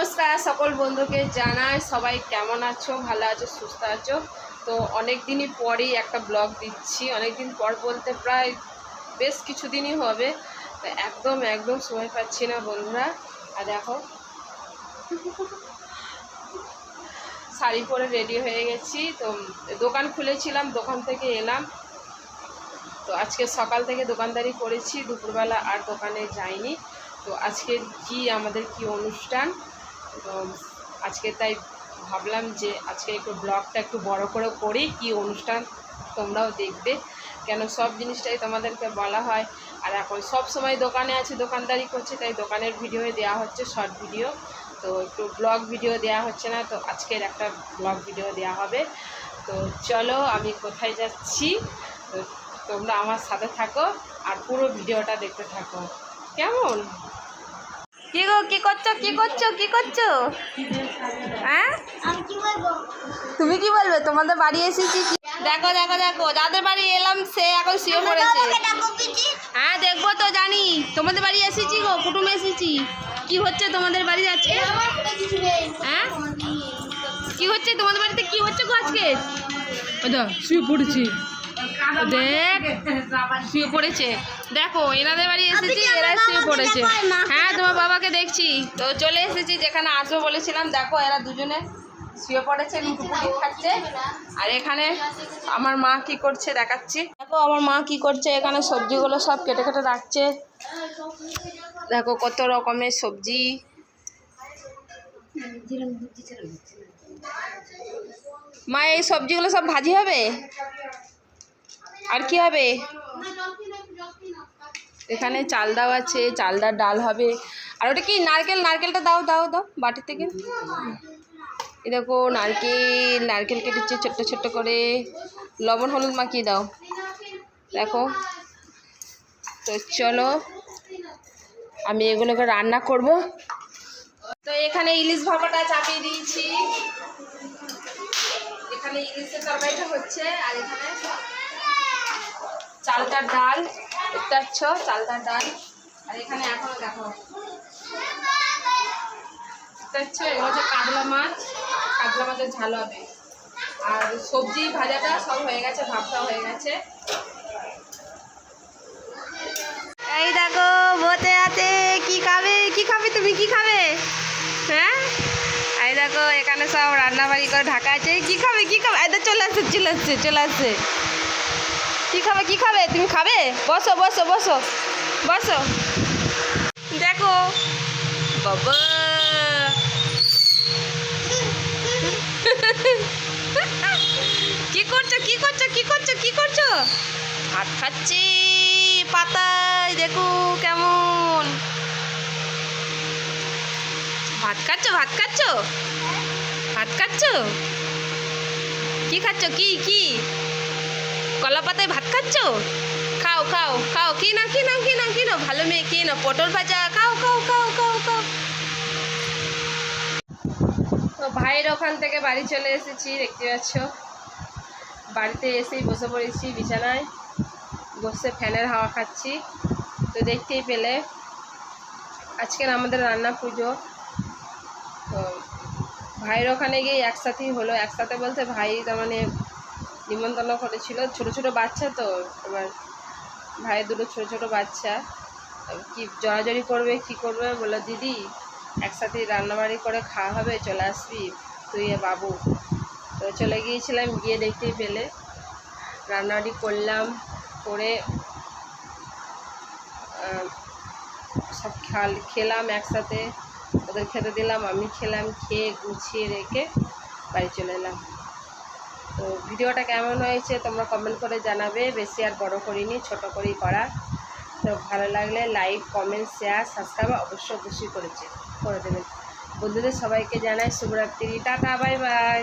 নমস্কার সকল বন্ধুকে জানাই সবাই কেমন আছো, ভালো আছো, সুস্থ আছো। তো অনেক দিনই পরেই একটা ব্লগ দিচ্ছি, অনেক দিন পর বলতে প্রায় বেশ কিছুদিনই হবে। তো একদম সময় পাচ্ছি না বন্ধুরা। আর দেখো শাড়ি পরে রেডি হয়ে গেছি। তো দোকান খুলেছিলাম, দোকান থেকে এলাম। তো আজকে সকাল থেকে দোকানদারি করেছি, দুপুরবেলা আর দোকানে যাইনি। তো আজকে আমাদের কি অনুষ্ঠান, তো আজকে তাই ভাবলাম যে আজকে একটু ব্লগটা একটু বড় করে করি, কি অনুষ্ঠান তোমরাও দেখবে, কেন সব জিনিসটাই তোমাদেরকে বলা হয়। আর এখন সব সময় দোকানে আছি, দোকানদারি করছি, তাই দোকানের ভিডিও দেওয়া হচ্ছে, শর্ট ভিডিও। তো একটু ব্লগ ভিডিও দেওয়া হচ্ছে না, তো আজকের একটা ব্লগ ভিডিও দেওয়া হবে। তো চলো আমি কোথায় যাচ্ছি, তো তোমরা আমার সাথে থাকো আর পুরো ভিডিওটা দেখতে থাকো। কেমন? কি গো, কি করছো? হ্যাঁ, তুমি কি বলবে? তোমাদের বাড়ি এসেছি। দেখো যাদের বাড়ি এলাম সে এখন শুয়ে পড়েছে। হ্যাঁ দেখবো তো, জানি তোমাদের বাড়ি এসেছি গো, কুটুম এসেছি। কি হচ্ছে তোমাদের বাড়িতে আজকে? হ্যাঁ, কি হচ্ছে তোমাদের বাড়িতে? কি হচ্ছে গো আজকে? শুয়ে পড়েছি, দেখ শুয়ে পড়েছে। দেখো এনাদের বাড়ি এসেছি, এরা শুয়ে পড়েছে। হ্যাঁ, তোমার বাবাকে দেখছি। তো চলে এসেছি যেখানে আসবো বলেছিলাম। দেখো এরা দুজনে শুয়ে পড়েছে, লুটুপুটি খাচ্ছে। আর এখানে আমার মা কি করছে দেখাচ্ছি। দেখো আমার মা কি করছে, এখানে সবজিগুলো সব কেটে কেটে রাখছে। দেখো কত রকমের সবজি। মা এই সবজিগুলো সব ভাজি হবে আর কি হবে? এখানে চাল দাও আছে, চালদার ডাল হবে। আর ওটা কি নারকেলটা দাও বাটি থেকে। এই দেখো নারকেল কেটেছে ছোট্ট করে, লবণ হলুদ মাখিয়ে দাও। দেখো, তো চলো আমি এগুলোকে রান্না করব। তো এখানে ইলিশ ভাপাটা চাপিয়ে দিয়েছি, এখানে ইলিশের তরকারিটা হচ্ছে। আর এখানে চালতার ডাল, দেখতে পাচ্ছ চালতার ডাল। আর এখানে এখনো দেখো দেখতে পাচ্ছ, এগুলো হচ্ছে কাতলা মাছের ঝাল হবে। আর সবজি ভাজাটা সব হয়ে গেছে, ভাতটা হয়ে গেছে। এই দেখো বসে আছে, কি খাবে তুমি? কি খাবে? হ্যাঁ, এই দেখো এখানে সব রান্নাবাড়ি করে ঢাকা আছে। কি খাবে? এই চলে আসছে কি খাবে তুমি? খাবে? বসো দেখো বাবা কি করছো? ভাত খাচ্ছি পাতায়, দেখো কেমন ভাত খাচ্ছ কি খাচ্ছ? কি কলা পাতায় ভাত খাচ্ছ? খাও। কি নাও ভালো মেয়ে, কি নাও? পটল ভাজা খাও। তো ভাইয়ের ওখান থেকে বাড়ি চলে এসেছি, দেখতে পাচ্ছ। বাড়িতে এসেই বসে পড়েছি বিছানায়, বসে ফ্যানের হাওয়া খাচ্ছি। তো দেখতেই পেলে আজকের আমাদের রান্না পুজো। তো ভাইয়ের ওখানে গিয়ে একসাথেই হলো, একসাথে বলতে ভাই তার মানে নিমন্ত্রণ করেছিল। ছোট বাচ্চা, তো এবার ভাইয়ের দুটো ছোট বাচ্চা, কি জড়াজড়ি করবে, কি করবে, বললো দিদি একসাথে রান্নাবাড়ি করে খাওয়া হবে, চলে আসবি তুই এ বাবু। তো চলে গিয়েছিলাম, গিয়ে দেখতেই পেলে রান্নাবাড়ি করলাম, করে সব খেলাম একসাথে, ওদের খেতে দিলাম, আমি খেলাম, খেয়ে গুছিয়ে রেখে বাড়ি চলে এলাম। তো ভিডিওটা কেমন হয়েছে তোমরা কমেন্ট করে জানাবে। বেশি আর বড় করিনি, ছোট করেই করা। তো ভালো লাগলে লাইক, কমেন্ট, শেয়ার, সাবস্ক্রাইব অবশ্যই করে দেবেন। বন্ধুদের সবাইকে জানাই শুভরাত্রি, টাটা, বাই বাই।